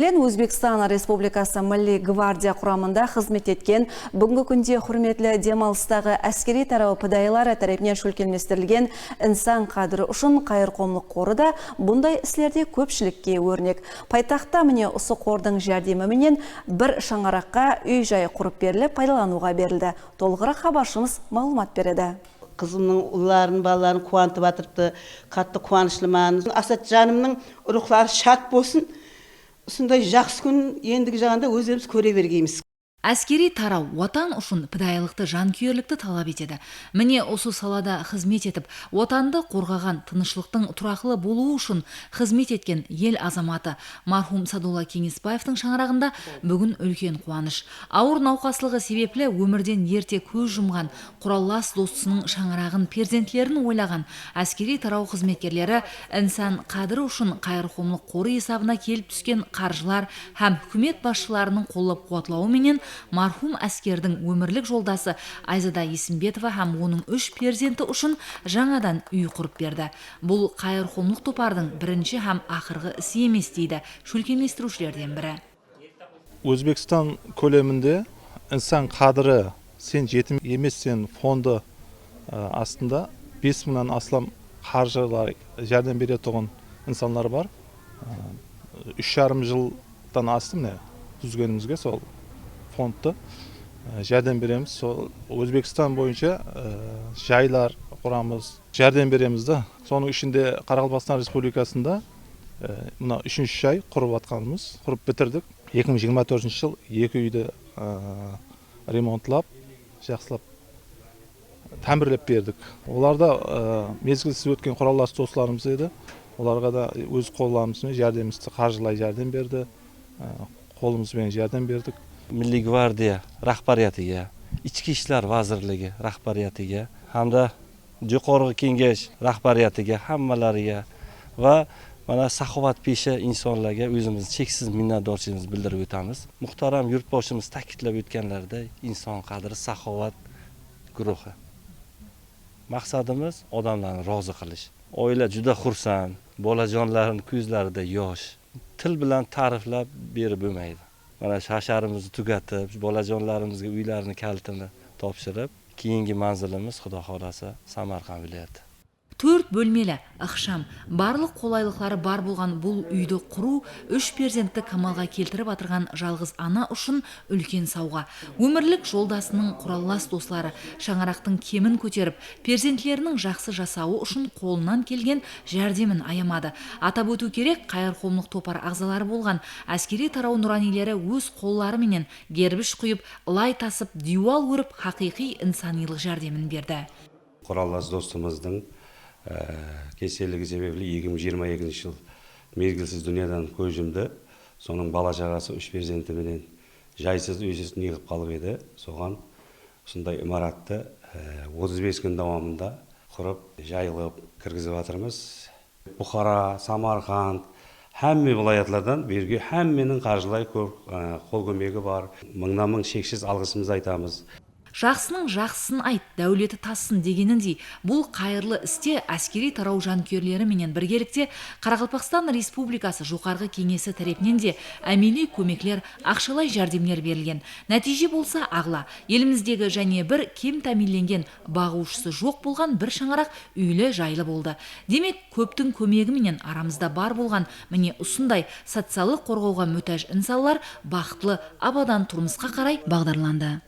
Өзбекстан Республикасы Милли гвардия құрамында қызмет еткен бүгінгі күнде құрметлі демалыстағы әскери тарау пыдайлары тарапынан шөлкелместірілген инсан қадірі үшін қайырқомлық қоры да бұндай іслерде көпшілікке өрнек. Пайтақта міне осы қордың жәрдеміменен бір шаңыраққа үй-жай құрып беріліп пайдалануға берілді. Толығырақ хабаршымыз малумат береді. Қызымның ұлларын, балаларын қуантып атырыпты, қатты қуанышлыман. Асатжанымның рухлары шат болсын. Сондай жақсы күн ендігі жағанда өзіміз көре бергейміз. Әскери тарау отан үшін пыдайлықты, жанкүйерлікті талап етеді. Міне осы салада қызмет етіп, отанды қорғаған, тынышлықтың тұрақлы болуы үшін қызмет еткен ел азаматы мархум Садулла Кеңесбаевтың шаңырағында бүгін үлкен қуаныш. Ауыр науқаслығы себеплі өмірден ерте көз жұмған құраллас достысының шаңырағын, перзентлерін ойлаған әскери тарау қызметкерлері инсан қадірі үшін қайырқомлық қоры есабына келіп түскен қаржылар һәм үкімет басшыларының қолдап қуатлауыменен мархум әскердің өмірлік жолдасы Айзада Есімбетова һәм оның 3 перзенті үшін жаңадан үй құрып берді. Бұл қайырқомлық топардың бірінші һәм ақырғы ісі емес дейді шөлкеместірушілерден бірі. Өзбекстан көлемінде инсан қадірі сен жетім емессен фонды астында 5000-нан астам қаржылар жәрдем бере тұрған инсанлар бар. 3,5 жылдан асты міне түзгенімізге сол фондты жәрдем береміз. Сол Өзбекстан бойынша жайлар құрамыз, жәрдем береміз да. Соның ішінде Қарақалпақстан Республикасында мына 3-ші жай құрып атқанымыз, құрып бітірдік. 2024 жыл 2 үйді ремонтлап, жақсылап тәмірлеп бердік. Оларда мезгілсіз өткен құраллас достарымыз еді. Оларға да өз қолдарымызбен жәрдемімізді қаржылай жәрдем берді. Қолымызбен жәрдем бердік. Milliy gvardiya rahbariyatiga, Ichki ishlar vazirligi rahbariyatiga hamda Jo'qorg'i kengash rahbariyatiga, hammalariga va mana saxovatpesha insonlarga o'zimiz cheksiz minnatdorchiligimizni bildirib o'tamiz. Muhtaram yurtboshimiz ta'kidlab o'tganlaridek, inson qadri saxovat guruhi. Maqsadimiz odamlarni rozi qilish. Oila juda xursand, bolajonlarning ko'zlarida yosh. Til bilan ta'riflab berib bo'lmaydi. Mana shasharimizni tugatib, bolajonlarimizga uylarini kalitini topshirib, keyingi manzilimiz Xudo xolasa Samarqand viloyati. 4 бөлмелі, ықшам, барлық қолайлықлары бар болған бұл үйді құру 3 перзентті камалға келтіріп атырған жалғыз ана үшін үлкен сауға. Өмірлік жолдасының құраллас достары шаңырақтың кемін көтеріп, перзентлерінің жақсы жасауы үшін қолынан келген жәрдемін аямады. Атап өту керек, қайырқомлық топар ағзалары болған әскери тарау нұранилері өз қолларыменен гербіш құйып, лай тасып, дюал өріп, хақиқи инсанилық жәрдемін берді. Құраллас достымыздың кеселігі себеплі 2022 жыл мезгілсіз дүниядан көз жұмды. Соның бала шағасы 3 перзентіменен жайсыз үйсіз неғып қалып еді. Соған осындай имаратты 35 күн давамында құрып, жайылып кіргізіп жатырмыз. Бұхара, Самарқанд, әмме viloyatlardan берге әмменің қаржылай қол көмегі бар. Мыңнан мың шексіз алғысымызды айтамыз. Жақсының жақсысын айт, дәулеті тассын дегеніндей, бұл қайырлы істе әскери тарау жанкүйерлері менен біргелікте Қарақалпақстан Республикасы жоғарғы кеңесі тарапынан де әмели көмеклер, ақшалай жәрдемлер берілген. Нәтиже болса ағла, еліміздегі және бір кем тәминленген бағушысы жоқ болған бір шаңырақ үйлі жайлы болды. Демек, көптің көмегі менен арамызда бар болған міне осындай социалдық қорғауға мүтәж инсанлар бақытлы абадан тұрмысқа қарай бағдарланды.